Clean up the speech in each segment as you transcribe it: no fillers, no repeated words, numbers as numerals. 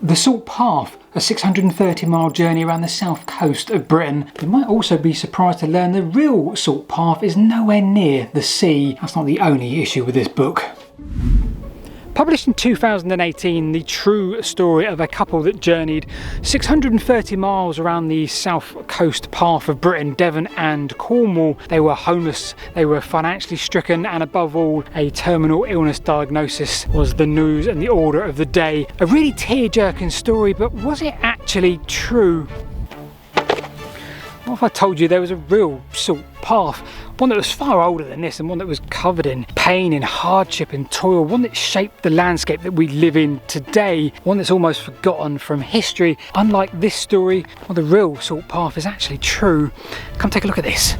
The Salt Path, a 630-mile journey around the south coast of Britain. You might also be surprised to learn the real Salt Path is nowhere near the sea. That's not the only issue with this book. Published in 2018, the true story of a couple that journeyed 630 miles around the south coast path of Britain, Devon and Cornwall. They were homeless, they were financially stricken, and above all, a terminal illness diagnosis was the news and the order of the day. A really tear-jerking story, but was it actually true? What if I told you there was a real salt path? One that was far older than this, and one that was covered in pain and hardship and toil, one that shaped the landscape that we live in today, one that's almost forgotten from history. Unlike this story, well, the real salt path is actually true. Come take a look at this.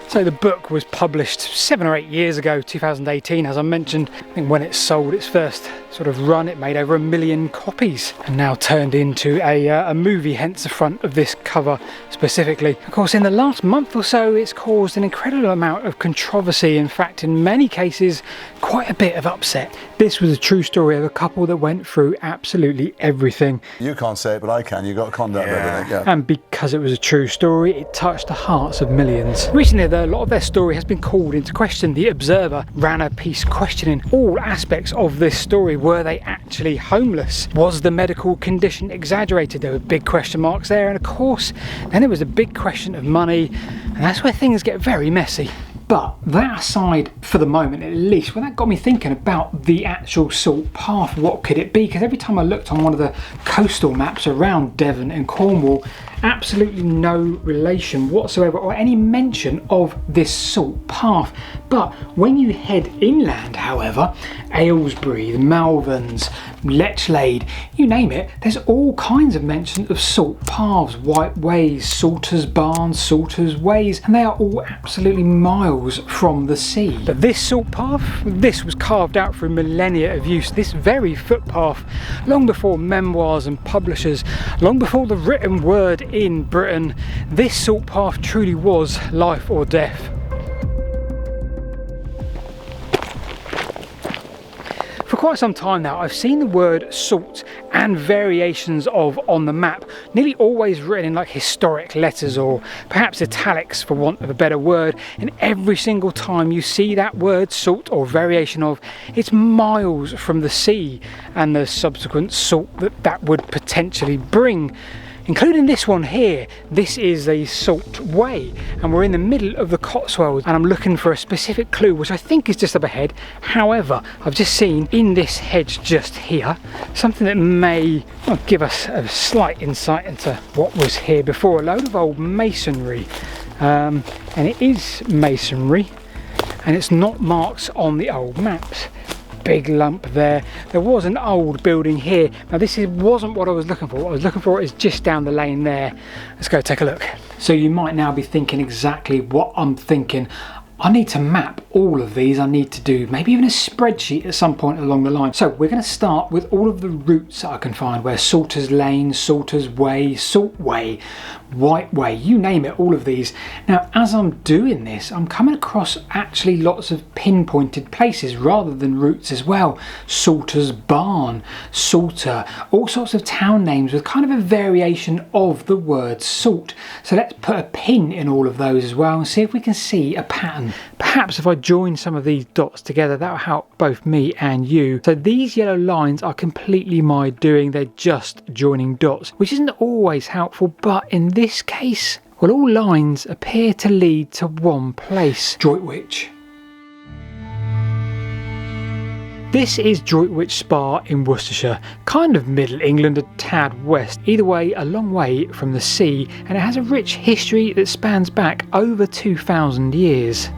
So the book was published 7 or 8 years ago, 2018, as I mentioned. I think when it sold its first sort of run, it made over 1 million copies, and now turned into a movie, hence the front of this cover specifically. Of course, in the last month or so, it's caused an incredible amount of controversy. In fact, in many cases, quite a bit of upset. This was a true story of a couple that went through absolutely everything. You can't say it, but I can. You got conduct of everything. Yeah. And because it was a true story, it touched the hearts of millions. Recently, a lot of their story has been called into question. The Observer ran a piece questioning all aspects of this story. Were they actually homeless? Was the medical condition exaggerated? There were big question marks there, and of course, then there was a big question of money, and that's where things get very messy. But that aside, for the moment at least, well, that got me thinking about the actual salt path. What could it be? Because every time I looked on one of the coastal maps around Devon and Cornwall, absolutely no relation whatsoever or any mention of this salt path. But when you head inland, however, Aylesbury, the Malverns, Lechlade, you name it, there's all kinds of mention of salt paths, Whiteways, Salters Barns, Salters Ways, and they are all absolutely miles from the sea. But this salt path, this was carved out through millennia of use. This very footpath, long before memoirs and publishers, long before the written word in Britain, this salt path truly was life or death. For quite some time now, I've seen the word salt and variations of on the map, nearly always written in like historic letters or perhaps italics for want of a better word, and every single time you see that word salt or variation of, it's miles from the sea and the subsequent salt that would potentially bring. Including this one here. This is a salt way, and we're in the middle of the Cotswolds, and I'm looking for a specific clue, which I think is just up ahead. However, I've just seen in this hedge just here something that may give us a slight insight into what was here before. A load of old masonry, and it is masonry, and it's not marked on the old maps. Big lump there. There was an old building here. Now this wasn't what I was looking for. What I was looking for is just down the lane there. Let's go take a look. So you might now be thinking exactly what I'm thinking. I need to map all of these. I need to do maybe even a spreadsheet at some point along the line. So we're going to start with all of the routes that I can find, where Salters Lane, Salters Way, Salt Way, White Way, you name it, all of these. Now as I'm doing this, I'm coming across actually lots of pinpointed places rather than routes as well. Salters Barn, Salter, all sorts of town names with kind of a variation of the word salt. So let's put a pin in all of those as well and see if we can see a pattern. Perhaps if I join some of these dots together, that will help both me and you. So these yellow lines are completely my doing. They're just joining dots, which isn't always helpful, but in this case, well, all lines appear to lead to one place. Droitwich. This is Droitwich Spa in Worcestershire, kind of middle England, a tad west. Either way, a long way from the sea, and it has a rich history that spans back over 2,000 years.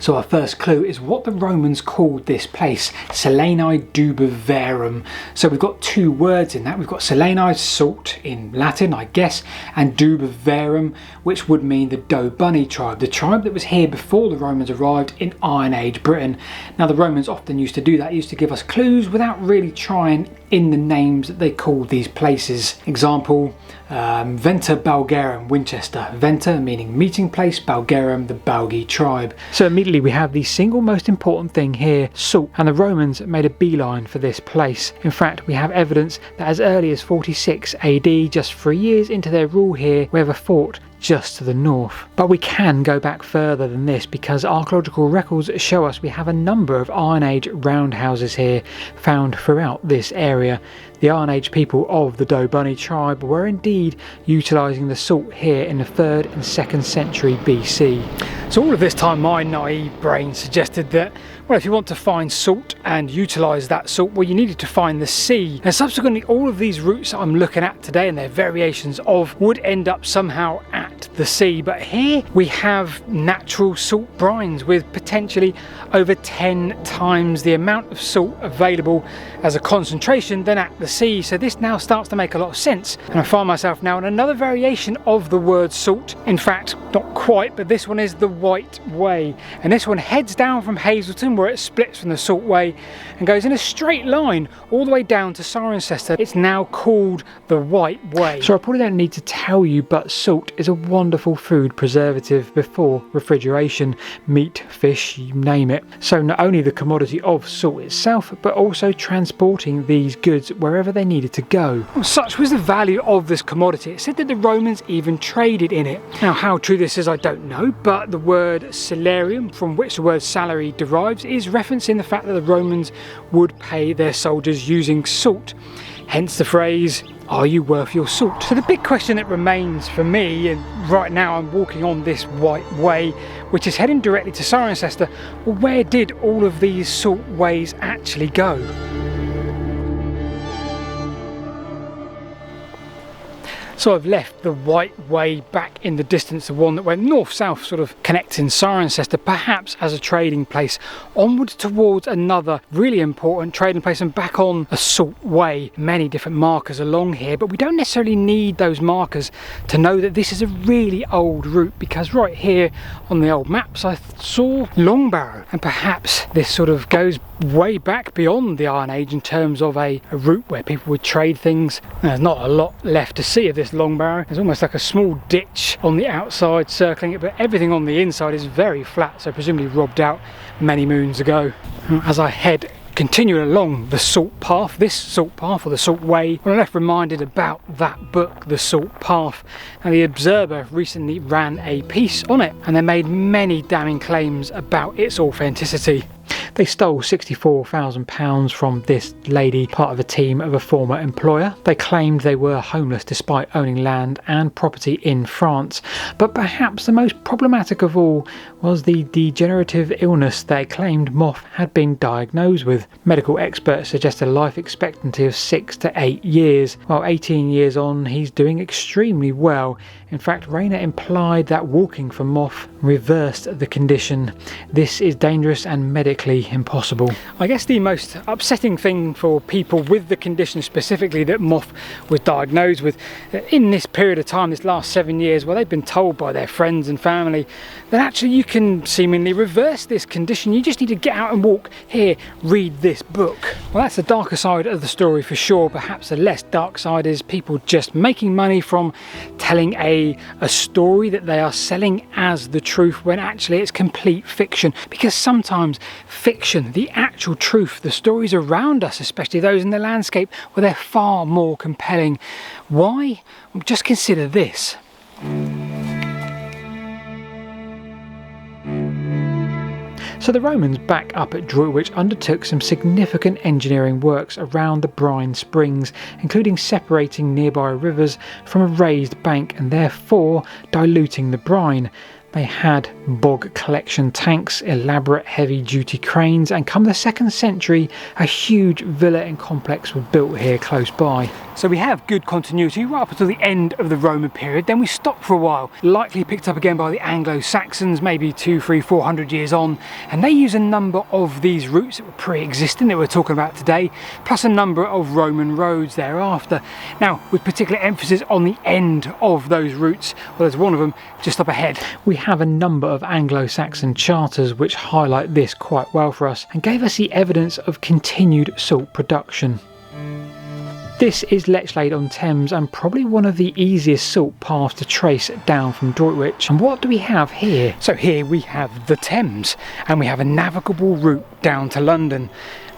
So our first clue is what the Romans called this place, Selenae Duba Verum. So we've got two words in that. We've got Selenae, salt in Latin, I guess, and Duba Verum, which would mean the Doe Bunny tribe, the tribe that was here before the Romans arrived in Iron Age Britain. Now the Romans often used to do that, used to give us clues without really trying in the names that they called these places. Example, Venter Balgarum, Winchester. Venter meaning meeting place, Balgarum, the Balgi tribe. So immediately we have the single most important thing here, salt, and the Romans made a beeline for this place. In fact, we have evidence that as early as 46 AD, just 3 years into their rule here, we have a fort just to the north. But we can go back further than this because archaeological records show us we have a number of Iron Age roundhouses here found throughout this area. The Iron Age people of the Dobunni tribe were indeed utilising the salt here in the 3rd and 2nd century BC. So all of this time my naive brain suggested that, well, if you want to find salt and utilise that salt, well, you needed to find the sea. And subsequently all of these routes that I'm looking at today and their variations of would end up somehow at the sea. But here we have natural salt brines with potentially over 10 times the amount of salt available as a concentration than at the sea. So this now starts to make a lot of sense. And I find myself now in another variation of the word salt. In fact, not quite, but this one is the White Way. And this one heads down from Hazelton, where it splits from the Salt Way, and goes in a straight line all the way down to Cirencester. It's now called the White Way. So I probably don't need to tell you, but salt is a wonderful food preservative before refrigeration. Meat, fish, you name it. So not only the commodity of salt itself, but also transporting these goods wherever they needed to go. Well, such was the value of this commodity. It said that the Romans even traded in it. Now how true this is I don't know, but the word salarium, from which the word salary derives, is referencing the fact that the Romans would pay their soldiers using salt. Hence the phrase, are you worth your salt? So the big question that remains for me, and right now I'm walking on this White Way, which is heading directly to Cirencester, well, where did all of these salt ways actually go? So I've left the White Way back in the distance, the one that went north-south, sort of connecting Cirencester, perhaps as a trading place, onwards towards another really important trading place and back on a salt way. Many different markers along here, but we don't necessarily need those markers to know that this is a really old route, because right here on the old maps I saw Longbarrow, and perhaps this sort of goes way back beyond the Iron Age in terms of a route where people would trade things. There's not a lot left to see of this Longbarrow. There's almost like a small ditch on the outside circling it, but everything on the inside is very flat, so presumably robbed out many moons ago. As I head continuing along the salt path, this salt path or the salt way, I'm left reminded about that book, The Salt Path, and the Observer recently ran a piece on it, and they made many damning claims about its authenticity. They stole £64,000 from this lady, part of a team of a former employer. They claimed they were homeless despite owning land and property in France. But perhaps the most problematic of all was the degenerative illness they claimed Moth had been diagnosed with. Medical experts suggest a life expectancy of 6 to 8 years. While 18 years on, he's doing extremely well. In fact, Rayner implied that walking for Moth reversed the condition. This is dangerous and medically impossible. I guess the most upsetting thing for people with the condition specifically that Moth was diagnosed with, in this period of time, this last 7 years, well, they've been told by their friends and family that actually you can seemingly reverse this condition. You just need to get out and walk. Here, read this book. Well, that's the darker side of the story for sure. Perhaps the less dark side is people just making money from telling a story that they are selling as the truth when actually it's complete fiction. Because sometimes fiction, the actual truth, the stories around us, especially those in the landscape, well, they're far more compelling. Why? Well, just consider this. So the Romans back up at Droitwich undertook some significant engineering works around the brine springs, including separating nearby rivers from a raised bank and therefore diluting the brine. They had bog collection tanks, elaborate heavy-duty cranes, and come the 2nd century, a huge villa and complex were built here close by. So we have good continuity right up until the end of the Roman period, then we stop for a while, likely picked up again by the Anglo-Saxons, maybe 200, 300, 400 years on, and they use a number of these routes that were pre-existing that we're talking about today, plus a number of Roman roads thereafter. Now, with particular emphasis on the end of those routes, well, there's one of them just up ahead. We have a number of Anglo-Saxon charters which highlight this quite well for us and gave us the evidence of continued salt production. This is Lechlade on Thames and probably one of the easiest salt paths to trace down from Droitwich. And what do we have here? So here we have the Thames and we have a navigable route down to London.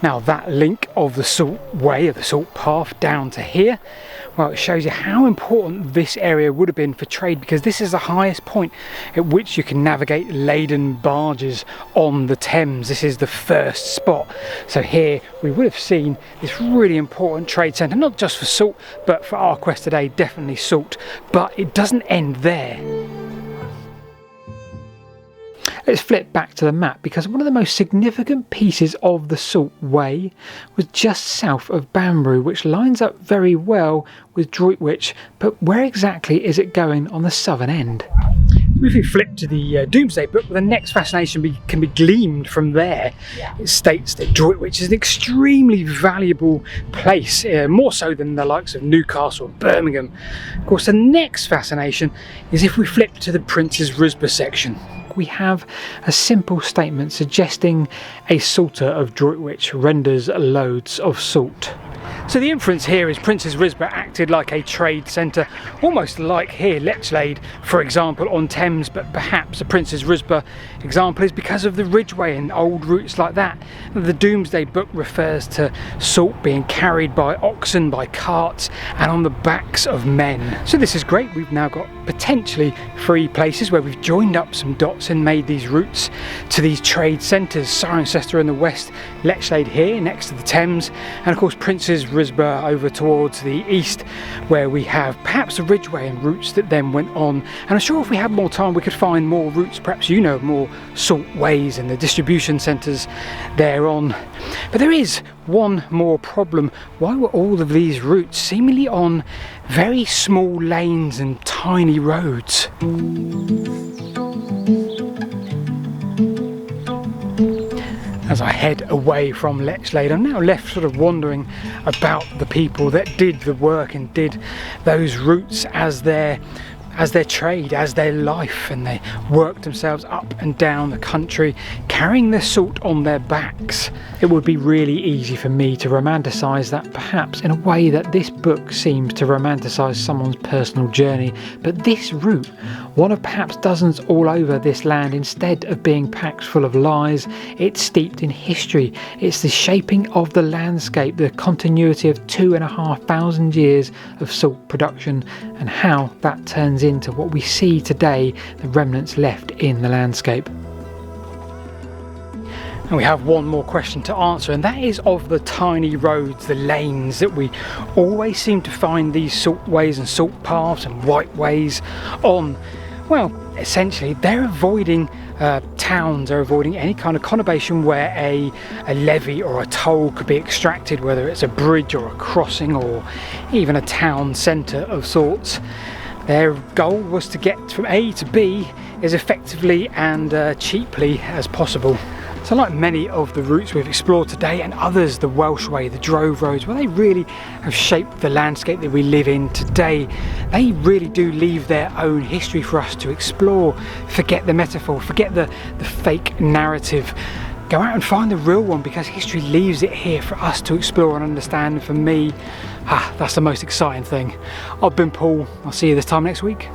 Now that link of the salt way, of the salt path down to here, well, it shows you how important this area would have been for trade, because this is the highest point at which you can navigate laden barges on the Thames. This is the first spot. So here we would have seen this really important trade centre, not just for salt, but for our quest today, definitely salt. But it doesn't end there. Let's flip back to the map, because one of the most significant pieces of the Salt Way was just south of Banbury, which lines up very well with Droitwich, but where exactly is it going on the southern end? If we flip to the Domesday Book, the next fascination can be gleaned from there. It states that Droitwich is an extremely valuable place, more so than the likes of Newcastle or Birmingham. Of course, the next fascination is if we flip to the Prince's Risborough section. We have a simple statement suggesting a salter of Droitwich renders loads of salt. So the inference here is Prince's Risborough acted like a trade centre, almost like here Lechlade, for example, on Thames, but perhaps the Prince's Risborough example is because of the Ridgeway and old routes like that. The Domesday Book refers to salt being carried by oxen, by carts, and on the backs of men. So this is great. We've now got potentially 3 places where we've joined up some dots and made these routes to these trade centres. Cirencester in the west, Lechlade here next to the Thames, and of course Prince's Risborough over towards the east, where we have perhaps the Ridgeway and routes that then went on. And I'm sure if we had more time we could find more routes, perhaps you know more salt ways and the distribution centres thereon. But there is one more problem. Why were all of these routes seemingly on very small lanes and tiny roads? As I head away from Lechlade, I'm now left sort of wondering about the people that did the work and did those routes as their trade, as their life, and they worked themselves up and down the country carrying their salt on their backs. It would be really easy for me to romanticise that, perhaps in a way that this book seems to romanticise someone's personal journey, but this route, one of perhaps dozens all over this land, instead of being packed full of lies, it's steeped in history. It's the shaping of the landscape, the continuity of 2,500 years of salt production, and how that turns into what we see today, the remnants left in the landscape. And we have one more question to answer, and that is of the tiny roads, the lanes that we always seem to find these salt ways and salt paths and white ways on. Well, essentially they're avoiding towns, they're avoiding any kind of conurbation where a levy or a toll could be extracted, whether it's a bridge or a crossing or even a town centre of sorts. Their goal was to get from A to B as effectively and cheaply as possible. So like many of the routes we've explored today, and others, the Welsh Way, the Drove Roads, well, they really have shaped the landscape that we live in today. They really do leave their own history for us to explore. Forget the metaphor, forget the fake narrative. Go out and find the real one, because history leaves it here for us to explore and understand. And for me, that's the most exciting thing. I've been Paul. I'll see you this time next week.